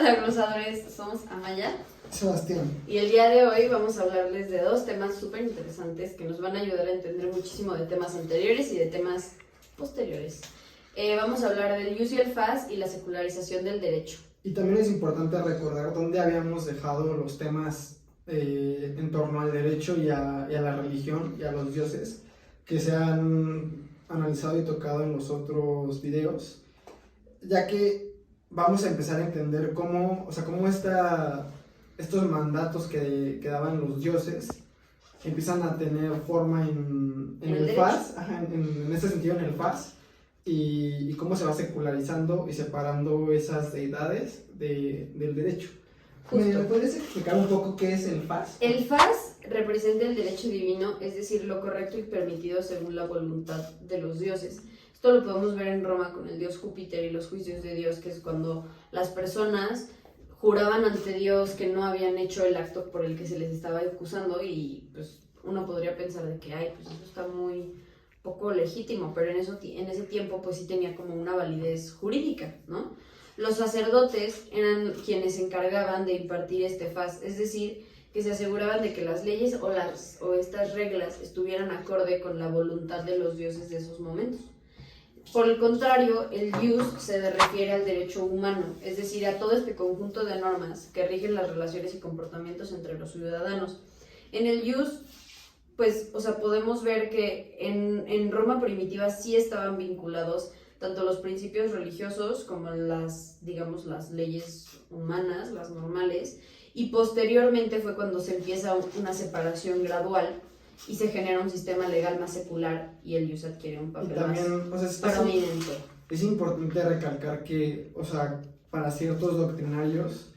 Hola, glosadores, somos Amaya Sebastián. y el día de hoy vamos a hablarles de dos temas súper interesantes que nos van a ayudar a entender muchísimo de temas anteriores y de temas posteriores. Vamos a hablar del Jus y el Fas y la secularización del derecho. Y también es importante recordar dónde habíamos dejado los temas en torno al derecho y a la religión y a los dioses que se han analizado y tocado en los otros videos, ya que vamos a empezar a entender cómo estos mandatos que daban los dioses empiezan a tener forma en el Fas, en ese sentido en el Fas, y cómo se va secularizando y separando esas deidades del derecho. Justo. ¿Me puedes explicar un poco qué es el Fas? El Fas representa el derecho divino, es decir, lo correcto y permitido según la voluntad de los dioses. Esto lo podemos ver en Roma con el dios Júpiter y los juicios de Dios, que es cuando las personas juraban ante Dios que no habían hecho el acto por el que se les estaba acusando, y pues uno podría pensar de que, pues eso está muy poco legítimo, pero en ese tiempo pues sí tenía como una validez jurídica, ¿no? Los sacerdotes eran quienes se encargaban de impartir este Fas, es decir, que se aseguraban de que las leyes o estas reglas estuvieran acorde con la voluntad de los dioses de esos momentos. Por el contrario, el Jus se refiere al derecho humano, es decir, a todo este conjunto de normas que rigen las relaciones y comportamientos entre los ciudadanos. En el Jus, pues, podemos ver que en Roma primitiva sí estaban vinculados tanto los principios religiosos como las leyes humanas, las normales, y posteriormente fue cuando se empieza una separación gradual y se genera un sistema legal más secular y el Jus adquiere un papel más prominente. Es importante recalcar que, para ciertos doctrinarios,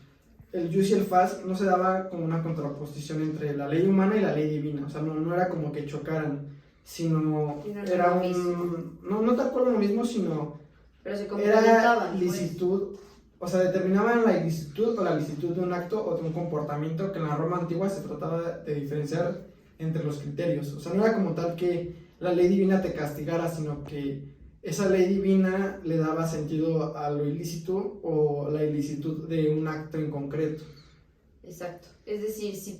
el Jus y el Fas no se daba como una contraposición entre la ley humana y la ley divina, no era como que chocaran, sino era no tal cual lo mismo, sino pero se complementaban, era licitud, determinaban la ilicitud o la licitud de un acto o de un comportamiento, que en la Roma antigua se trataba de diferenciar entre los criterios. No era como tal que la ley divina te castigara, sino que esa ley divina le daba sentido a lo ilícito o la ilicitud de un acto en concreto. Exacto. Es decir, si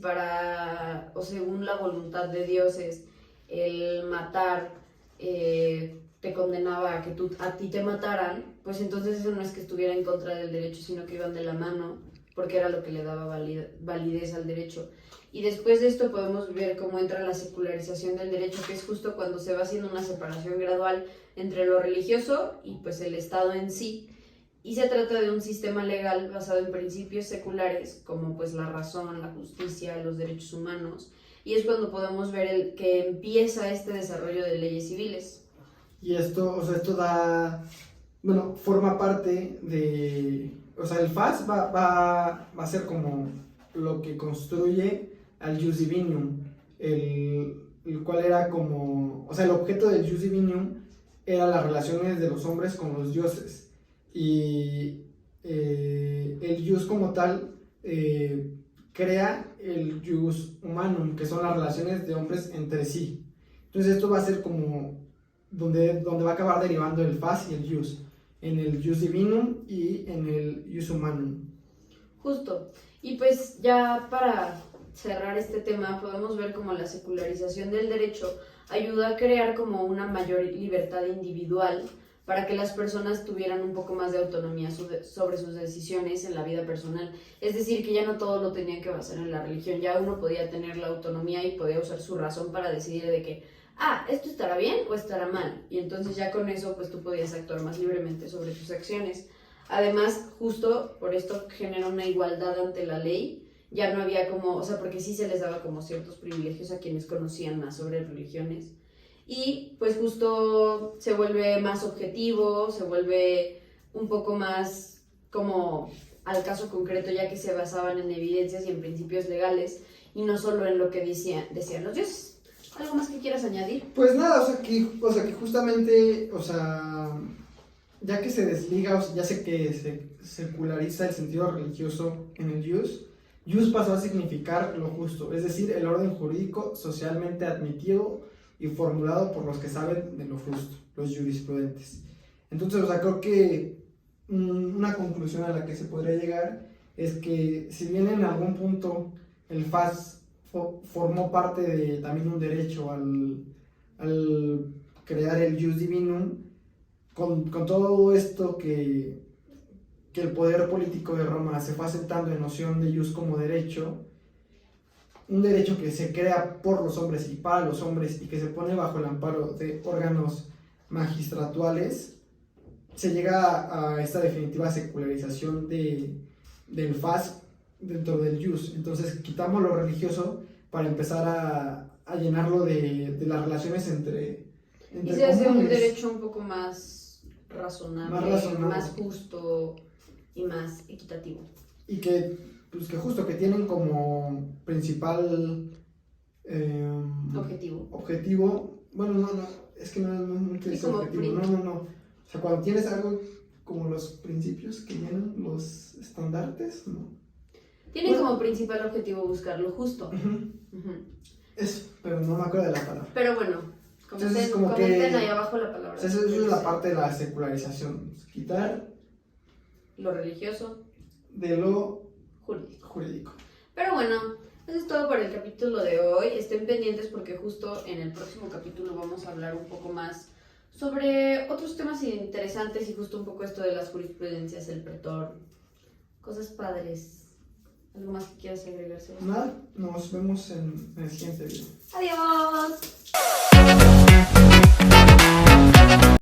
según la voluntad de dioses, el matar te condenaba a que a ti te mataran, pues entonces eso no es que estuviera en contra del derecho, sino que iban de la mano, porque era lo que le daba validez al derecho. Y después de esto podemos ver cómo entra la secularización del derecho, que es justo cuando se va haciendo una separación gradual entre lo religioso y pues el Estado en sí. Y se trata de un sistema legal basado en principios seculares, como pues la razón, la justicia, los derechos humanos. Y es cuando podemos ver que empieza este desarrollo de leyes civiles. Y esto forma parte de... el Fas va a ser como lo que construye al Jus Divinium, el cual era como... el objeto del Jus Divinium era las relaciones de los hombres con los dioses. Y el Jus como tal crea el Jus Humanum, que son las relaciones de hombres entre sí. Entonces esto va a ser como donde va a acabar derivando el Fas y el Jus, en el Jus Divinum y en el Jus Humanum. Justo. Y pues ya para cerrar este tema, podemos ver cómo la secularización del derecho ayuda a crear como una mayor libertad individual para que las personas tuvieran un poco más de autonomía sobre sus decisiones en la vida personal. Es decir, que ya no todo lo tenían que basar en la religión, ya uno podía tener la autonomía y podía usar su razón para decidir de que, esto estará bien o estará mal. Y entonces ya con eso, pues tú podías actuar más libremente sobre tus acciones. Además, justo por esto genera una igualdad ante la ley. Ya no había como, porque sí se les daba como ciertos privilegios a quienes conocían más sobre religiones. Y pues justo se vuelve más objetivo, se vuelve un poco más como al caso concreto, ya que se basaban en evidencias y en principios legales y no solo en lo que decían los dioses. ¿Algo más que quieras añadir? Pues nada, que justamente, ya que se desliga, ya sé que se seculariza el sentido religioso en el Jus pasó a significar lo justo, es decir, el orden jurídico socialmente admitido y formulado por los que saben de lo justo, los jurisprudentes. Entonces, creo que una conclusión a la que se podría llegar es que si bien en algún punto el FAS formó parte de también un derecho al crear el Jus Divinum, con todo esto que el poder político de Roma se fue aceptando en noción de Jus como derecho, un derecho que se crea por los hombres y para los hombres y que se pone bajo el amparo de órganos magistratuales, se llega a esta definitiva secularización del FAS dentro del Jus. Entonces quitamos lo religioso para empezar a llenarlo de las relaciones entre y se hace un comunes. derecho un poco más razonable, más justo y más equitativo. Y que, pues, que justo que tienen como principal objetivo, bueno, no, es que no es objetivo, no. O sea, cuando tienes algo como los principios que llenan los estandartes, ¿no? Tienen como principal objetivo buscar lo justo. Eso, pero no me acuerdo de la palabra. Pero bueno, comenten ahí abajo la palabra. O sea, eso es la parte de la secularización. Quitar lo religioso de lo jurídico. Pero bueno, eso es todo por el capítulo de hoy. Estén pendientes porque justo en el próximo capítulo vamos a hablar un poco más sobre otros temas interesantes y justo un poco esto de las jurisprudencias, el pretor, cosas padres. ¿Algo más que quieras agregar, Sebas? Nada, nos vemos en el siguiente video. ¡Adiós!